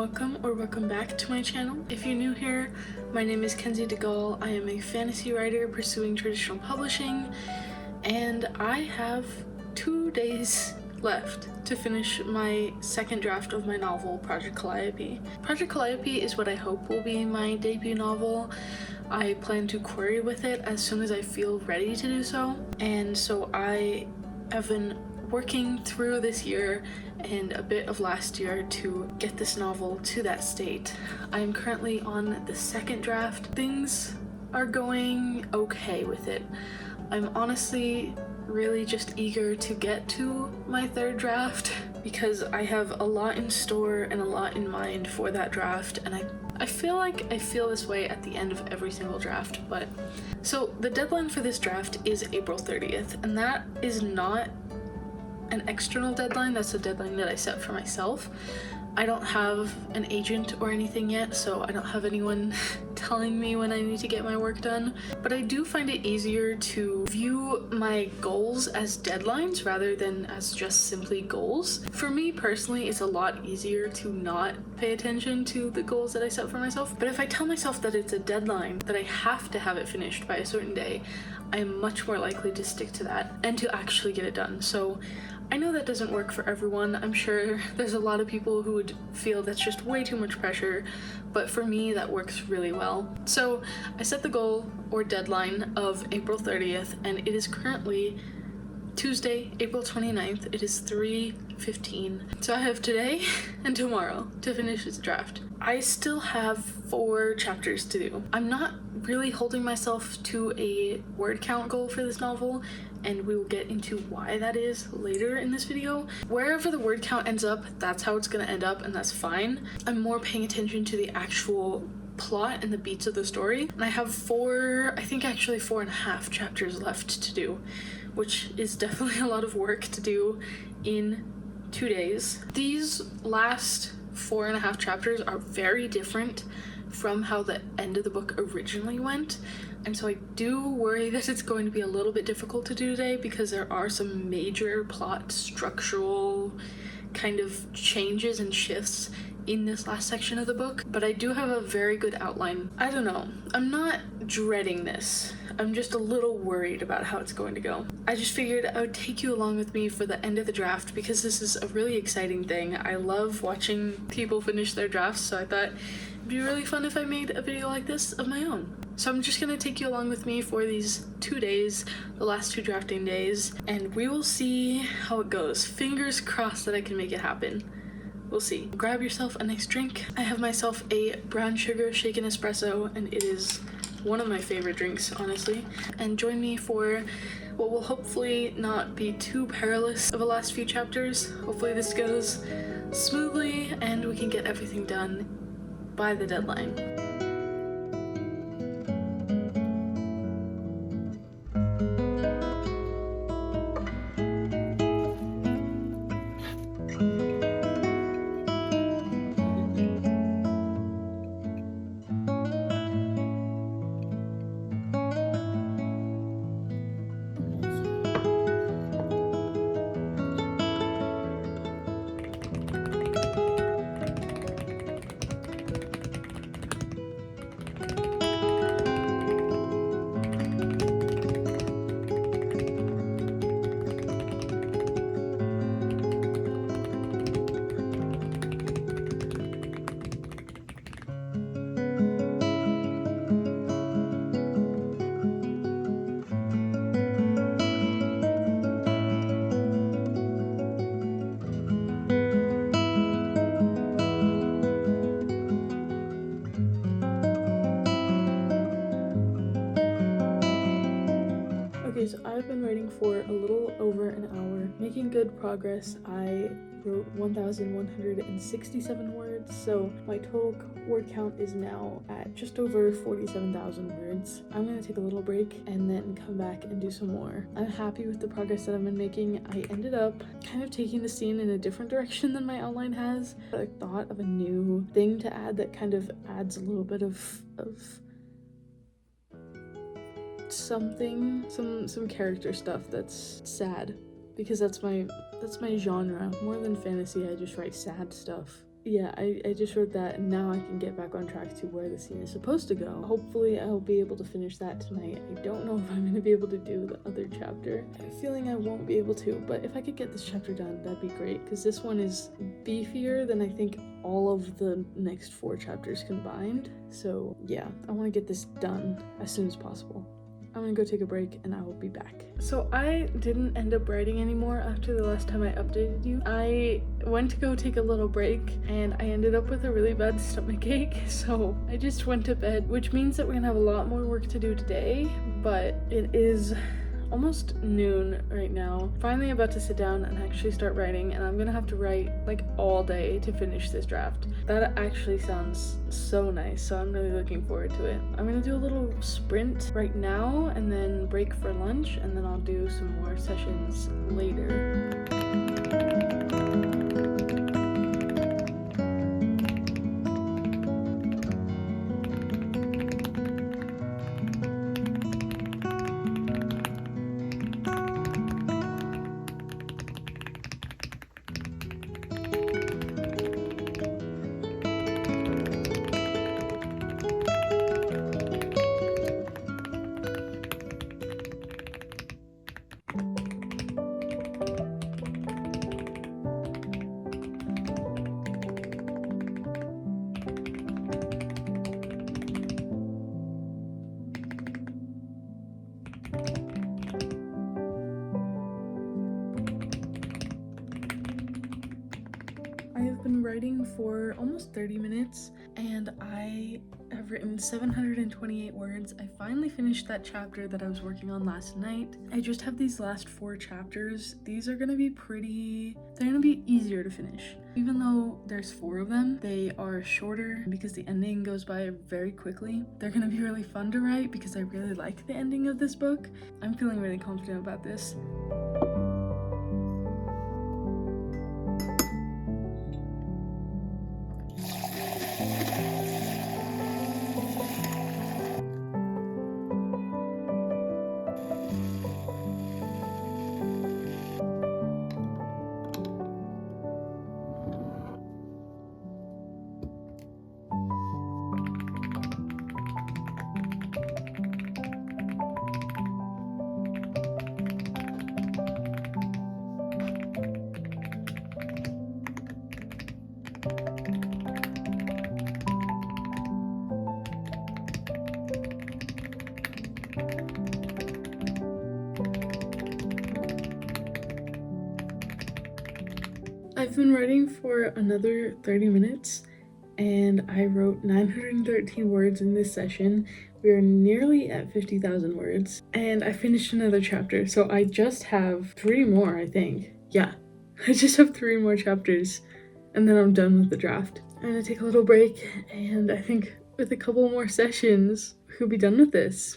welcome back to my channel. If you're new here, my name is kenziedegall. I am a fantasy writer pursuing traditional publishing, and I have 2 days left to finish my second draft of my novel, Project Calliope. Project Calliope is what I hope will be my debut novel. I plan to query with it as soon as I feel ready to do so, and so I have been working through this year and a bit of last year to get this novel to that state. I am currently on the second draft. Things are going okay with it. I'm honestly really just eager to get to my third draft because I have a lot in store and a lot in mind for that draft, and I feel like I feel this way at the end of every single draft. But so the deadline for this draft is April 30th, and that is not an external deadline. That's a deadline that I set for myself. I don't have an agent or anything yet, so I don't have anyone telling me when I need to get my work done. But I do find it easier to view my goals as deadlines rather than as just simply goals. For me personally, it's a lot easier to not pay attention to the goals that I set for myself. But if I tell myself that it's a deadline, that I have to have it finished by a certain day, I am much more likely to stick to that and to actually get it done. So I know that doesn't work for everyone. I'm sure there's a lot of people who would feel that's just way too much pressure, but for me that works really well. So I set the goal or deadline of April 30th, and it is currently Tuesday, April 29th. It is 3:15. So I have today and tomorrow to finish this draft. I still have 4 chapters to do. I'm not really holding myself to a word count goal for this novel, and we will get into why that is later in this video. Wherever the word count ends up, that's how it's gonna end up, and that's fine. I'm more paying attention to the actual plot and the beats of the story. And I have 4.5 chapters left to do, which is definitely a lot of work to do in 2 days. These last 4.5 chapters are very different from how the end of the book originally went, and so I do worry that it's going to be a little bit difficult to do today because there are some major plot structural kind of changes and shifts in this last section of the book, but I do have a very good outline. I don't know, I'm not dreading this. I'm just a little worried about how it's going to go. I just figured I would take you along with me for the end of the draft because this is a really exciting thing. I love watching people finish their drafts, so I thought it'd be really fun if I made a video like this of my own. So I'm just gonna take you along with me for these 2 days, the last 2 drafting days, and we will see how it goes. Fingers crossed that I can make it happen. We'll see. Grab yourself a nice drink. I have myself a brown sugar shaken espresso, and it is one of my favorite drinks, honestly. And join me for what will hopefully not be too perilous of the last few chapters. Hopefully this goes smoothly and we can get everything done by the deadline. So I've been writing for a little over an hour, making good progress. I wrote 1,167 words, so my total word count is now at just over 47,000 words. I'm gonna take a little break and then come back and do some more. I'm happy with the progress that I've been making. I ended up kind of taking the scene in a different direction than my outline has. I thought of a new thing to add that kind of adds a little bit of something, some character stuff that's sad, because that's my genre. More than fantasy, I just write sad stuff. yeah, I just wrote that, and now I can get back on track to where the scene is supposed to go. Hopefully I'll be able to finish that tonight. I don't know if I'm gonna be able to do the other chapter. I have a feeling I won't be able to, but if I could get this chapter done, that'd be great, because this one is beefier than I think all of the next 4 chapters combined. So yeah, I want to get this done as soon as possible. I'm gonna go take a break and I will be back. So I didn't end up writing anymore after the last time I updated you. I went to go take a little break and I ended up with a really bad stomach ache, so I just went to bed, which means that we're gonna have a lot more work to do today, but it is almost noon right now. Finally about to sit down and actually start writing, and I'm gonna have to write like all day to finish this draft. That actually sounds so nice, so I'm really looking forward to it. I'm gonna do a little sprint right now and then break for lunch, and then I'll do some more sessions later. Been writing for almost 30 minutes and I have written 728 words. I finally finished that chapter that I was working on last night. I just have these last 4 chapters. These are gonna be they're gonna be easier to finish. Even though there's 4 of them, they are shorter because the ending goes by very quickly. They're gonna be really fun to write because I really like the ending of this book. I'm feeling really confident about this. I've been writing for another 30 minutes and I wrote 913 words in this session. We are nearly at 50,000 words and I finished another chapter, so I just have 3 more, I think. Yeah, I just have 3 more chapters and then I'm done with the draft. I'm gonna take a little break and I think with a couple more sessions, we'll be done with this.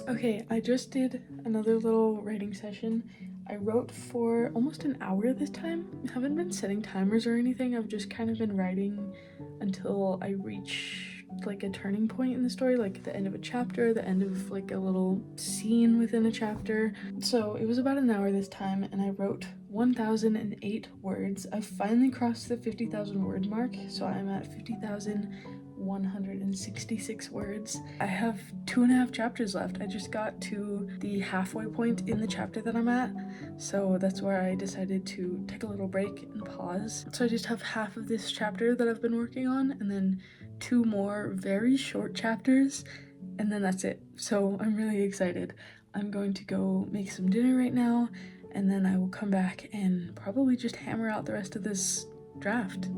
Okay, I just did another little writing session. I wrote for almost an hour this time. I haven't been setting timers or anything. I've just kind of been writing until I reach like a turning point in the story, like the end of a chapter, the end of like a little scene within a chapter. So it was about an hour this time and I wrote 1,008 words. I finally crossed the 50,000 word mark, so I'm at 50,166 words. I have 2.5 chapters left. I just got to the halfway point in the chapter that I'm at, so that's where I decided to take a little break and pause. So I just have half of this chapter that I've been working on and then 2 more very short chapters, and then that's it. So I'm really excited. I'm going to go make some dinner right now and then I will come back and probably just hammer out the rest of this draft.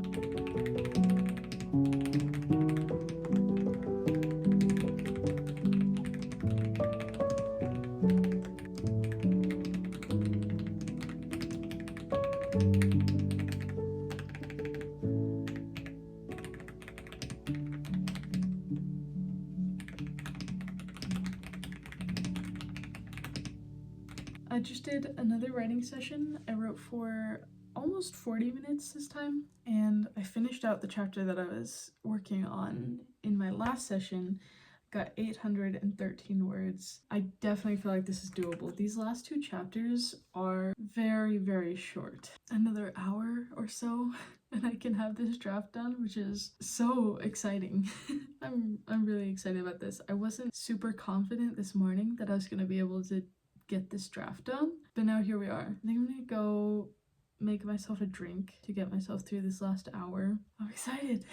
I just did another writing session. I wrote for almost 40 minutes this time, and I finished out the chapter that I was working on in my last session. Got 813 words. I definitely feel like this is doable. These last two chapters are very, very short. Another hour or so and I can have this draft done, which is so exciting. I'm really excited about this. I wasn't super confident this morning that I was gonna be able to get this draft done, but now here we are. I think I'm gonna go make myself a drink to get myself through this last hour. I'm excited.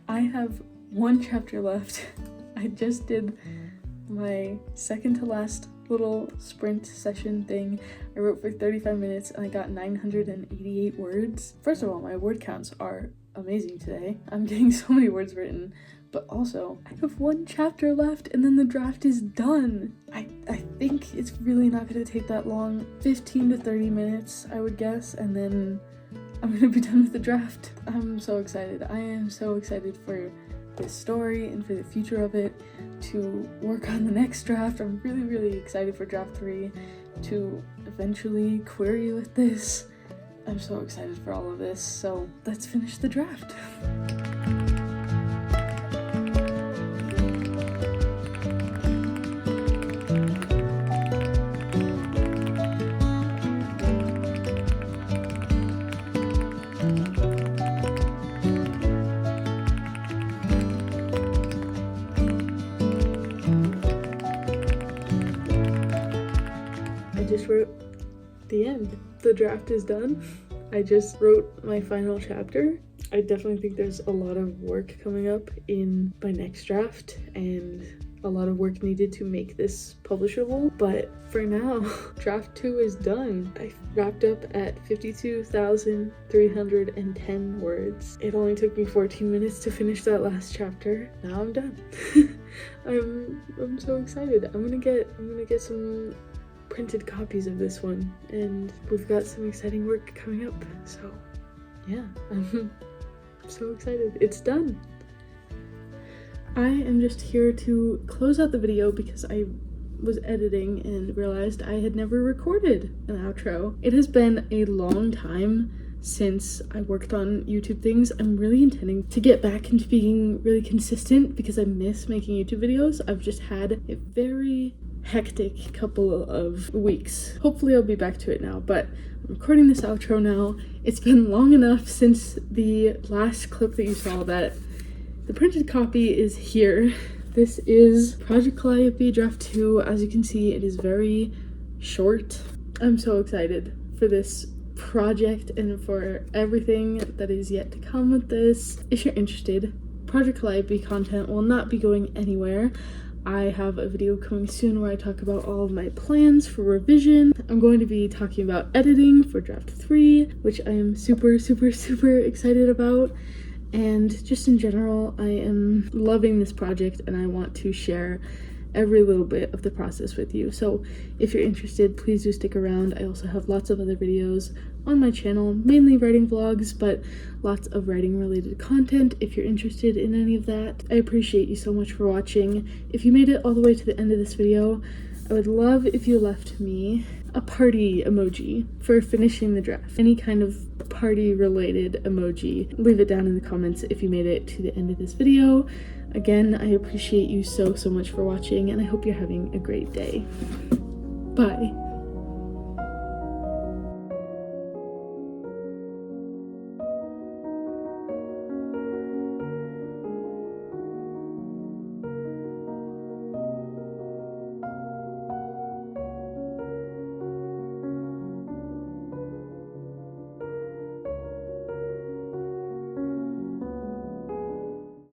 I have one chapter left. I just did my second to last little sprint session thing. I wrote for 35 minutes and I got 988 words. First of all, my word counts are amazing today. I'm getting so many words written, but also I have one chapter left and then the draft is done. I think it's really not going to take that long. 15 to 30 minutes, I would guess, and then I'm gonna be done with the draft. I'm so excited. I am so excited for this story and for the future of it, to work on the next draft. I'm really, really excited for draft 3, to eventually query with this. I'm so excited for all of this, so let's finish the draft. I just wrote the end. The draft is done. I just wrote my final chapter. I definitely think there's a lot of work coming up in my next draft and a lot of work needed to make this publishable, but for now, draft 2 is done. I wrapped up at 52,310 words. It only took me 14 minutes to finish that last chapter. Now I'm done. I'm so excited. I'm gonna get some printed copies of this one, and we've got some exciting work coming up, so yeah, I'm so excited. It's done. I am just here to close out the video because I was editing and realized I had never recorded an outro. It has been a long time since I worked on YouTube things. I'm really intending to get back into being really consistent because I miss making YouTube videos. I've just had a very hectic couple of weeks. Hopefully I'll be back to it now, but I'm recording this outro now. It's been long enough since the last clip that you saw that the printed copy is here. This is Project Calliope Draft 2. As you can see, it is very short. I'm so excited for this project and for everything that is yet to come with this. If you're interested, Project Calliope content will not be going anywhere. I have a video coming soon where I talk about all of my plans for revision. I'm going to be talking about editing for draft 3, which I am super, super, super excited about. And just in general, I am loving this project and I want to share every little bit of the process with you. So if you're interested, please do stick around. I also have lots of other videos on my channel, mainly writing vlogs, but lots of writing related content if you're interested in any of that. I appreciate you so much for watching. If you made it all the way to the end of this video, I would love if you left me a party emoji for finishing the draft. Any kind of party related emoji. Leave it down in the comments if you made it to the end of this video. Again, I appreciate you so much for watching and I hope you're having a great day. Bye.